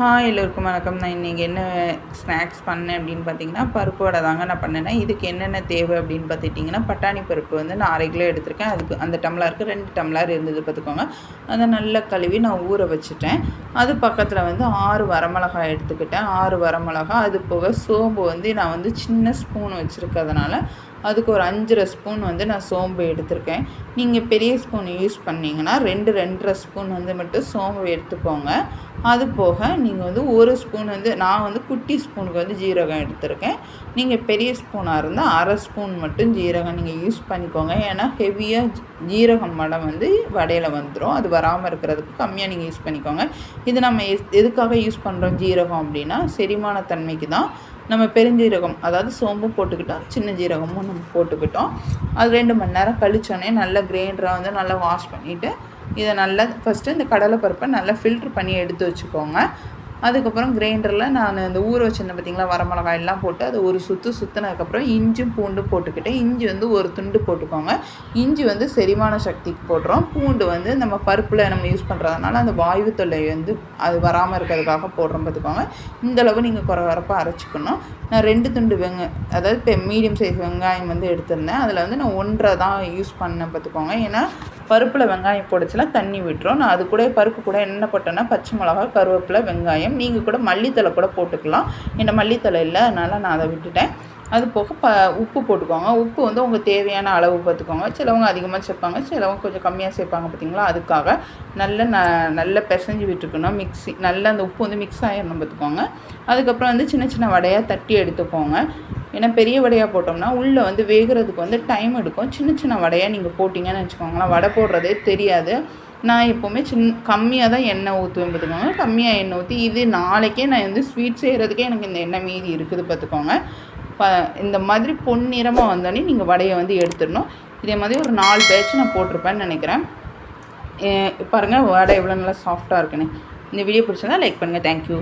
Hi எல்லோருக்கும் வணக்கம். நான் இன்றைக்கி என்ன ஸ்நாக்ஸ் பண்ணேன் அப்படின்னு பார்த்தீங்கன்னா, பருப்பு வடை தாங்க நான் பண்ணினேன். இதுக்கு என்னென்ன தேவை அப்படின்னு பார்த்துட்டிங்கன்னா, பட்டாணி பருப்பு வந்து நான் 1/2 கிலோ எடுத்திருக்கேன். அதுக்கு அந்த டம்ளருக்கு 2 டம்ளர் இருந்தது பார்த்துக்கோங்க. அதை நல்லா கழுவி நான் ஊற வச்சுட்டேன். அது பக்கத்தில் வந்து 6 வரமிளகாய் எடுத்துக்கிட்டேன். 6 வரமிளகாய், அது போக சோம்பு வந்து நான் வந்து சின்ன ஸ்பூன் வச்சுருக்கிறதுனால அதுக்கு ஒரு 5 ஸ்பூன் வந்து நான் சோம்பு எடுத்திருக்கேன். நீங்கள் பெரிய ஸ்பூன் யூஸ் பண்ணிங்கன்னா 2-2.5 ஸ்பூன் வந்து மட்டும் சோம்பு எடுத்துக்கோங்க. அது போக நீங்கள் வந்து 1 ஸ்பூன் வந்து நான் வந்து குட்டி ஸ்பூனுக்கு வந்து ஜீரகம் எடுத்திருக்கேன். நீங்கள் பெரிய ஸ்பூனாக இருந்தால் 1/2 ஸ்பூன் மட்டும் ஜீரகம் நீங்கள் யூஸ் பண்ணிக்கோங்க. ஏன்னா ஹெவியாக ஜீரகம் மடம் வந்து வடையில் வந்துடும். அது வராமல் இருக்கிறதுக்கு கம்மியாக நீங்கள் யூஸ் பண்ணிக்கோங்க. இது நம்ம எதுக்காக யூஸ் பண்ணுறோம் ஜீரகம் அப்படின்னா, செரிமான தன்மைக்கு தான். நம்ம பெருஞ்சீரகம் அதாவது சோம்பும் போட்டுக்கிட்டோம், சின்ன ஜீரகமும் நம்ம போட்டுக்கிட்டோம். அது 2 மணி நேரம் கழிச்சோடனே நல்லா கிரைண்டராக வந்து நல்லா வாஷ் பண்ணிவிட்டு இதை நல்லா ஃபஸ்ட்டு இந்த கடலைப்பருப்பை நல்லா ஃபில்ட்ரு பண்ணி எடுத்து வச்சுக்கோங்க. அதுக்கப்புறம் கிரைண்டரில் நான் இந்த ஊற வச்சுருந்தேன் பார்த்திங்களா, வரமிளகாயெல்லாம் போட்டு அதை ஒரு சுற்றினதுக்கப்புறம் இஞ்சும் பூண்டும் போட்டுக்கிட்டேன். இஞ்சி வந்து ஒரு துண்டு போட்டுக்கோங்க. இஞ்சி வந்து செரிமான சக்திக்கு போடுறோம். பூண்டு வந்து நம்ம பருப்பில் நம்ம யூஸ் பண்ணுறதுனால அந்த வாயு தொல்லை வந்து அது வராமல் இருக்கிறதுக்காக போடுறோம் பார்த்துக்கோங்க. இந்தளவு நீங்கள் குறைப்பாக அரைச்சிக்கணும். நான் 2 துண்டு அதாவது இப்போ மீடியம் சைஸ் வெங்காயம் வந்து எடுத்திருந்தேன். அதில் வந்து நான் 1.5 தான் யூஸ் பண்ணேன் பார்த்துக்கோங்க. ஏன்னா பருப்பில் வெங்காயம் போடுச்சுன்னா தண்ணி விட்டுரும். நான் அது கூட பருப்பு கூட என்ன போட்டேன்னா பச்சை மிளகா, கருவேப்பிலை, வெங்காயம், நீங்கள் கூட மல்லித்தலை கூட போட்டுக்கலாம். ஏன்னா மல்லித்தலை இல்லை, அதனால் நான் அதை விட்டுட்டேன். அது போக உப்பு போட்டுக்கோங்க. உப்பு வந்து உங்கள் தேவையான அளவு பார்த்துக்கோங்க. சிலவங்க அதிகமாக சேர்ப்பாங்க, சிலவங்க கொஞ்சம் கம்மியாக சேர்ப்பாங்க பார்த்திங்களா. அதுக்காக நல்லா பிசைஞ்சு விட்டுக்கணும். நல்லா அந்த உப்பு வந்து மிக்ஸ் ஆகிடணும் பார்த்துக்கோங்க. அதுக்கப்புறம் வந்து சின்ன சின்ன வடையாக தட்டி எடுத்துக்கோங்க. ஏன்னா பெரிய வடையாக போட்டோம்னா உள்ளே வந்து வேகிறதுக்கு வந்து டைம் எடுக்கும். சின்ன சின்ன வடையாக நீங்கள் போட்டிங்கன்னு வச்சுக்கோங்களேன், வடை போடுறதே தெரியாது. நான் எப்போவுமே கம்மியாக தான் எண்ணெய் ஊற்றுவேன் பார்த்துக்கோங்க. கம்மியாக எண்ணெய் ஊற்றி இது நாளைக்கே நான் வந்து ஸ்வீட் செய்கிறதுக்கே எனக்கு இந்த எண்ணெய் மீதி இருக்குது பார்த்துக்கோங்க. இந்த மாதிரி பொன்னிறமாக வந்தோடனே நீங்கள் வடையை வந்து எடுத்துடணும். இதே மாதிரி ஒரு 4 பேட்ச் நான் போட்டிருப்பேன்னு நினைக்கிறேன். பாருங்கள் வடை எவ்வளோ நல்லா சாஃப்டாக இருக்குன்னு. இந்த வீடியோ பிடிச்சிருந்தா லைக் பண்ணுங்கள். தேங்க்யூ.